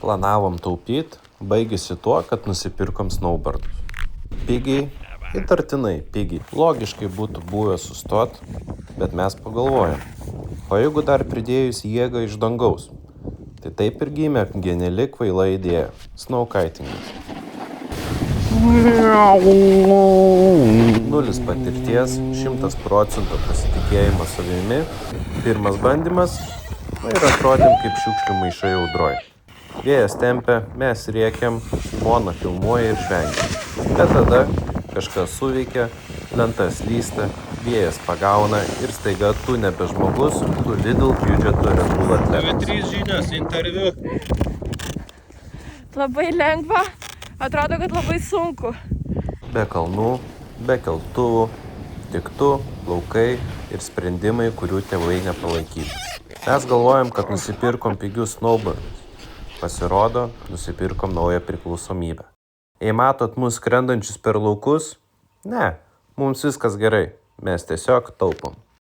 Planavom taupyt, baigėsi tuo, kad nusipirkom snowboardus. Pigiai, įtartinai pigiai. Logiškai būtų buvę sustot, bet mes pagalvojom. O jeigu dar pridėjus jėgą iš dangaus? Tai taip ir gimė geniali kvaila idėja – snowkitingas. 0 patirties, 100% pasitikėjimo savimi. Pirmas bandymas ir atrodėm kaip šiukšlių maišai audroj. Vėjas tempia, mes rėkiam, žmona filmuoja ir švengia. Bet tada kažkas suveikia, lenta slysta, vėjas pagauna ir staiga tu nebe žmogus, tu Lidl biudžeto Red Bull atletas. 3 žinios, interviu. Labai lengva, atrodo, kad labai sunku. Be kalnų, be keltuvų, tik tu, laukai ir sprendimai, kurių tėvai nepalaikytų. Mes galvojam, kad nusipirkom pigius snowboardus. Pasirodo, nusipirkom naują priklausomybę. Jei matot mus skrendančius per laukus, ne, mums viskas gerai, mes tiesiog taupom.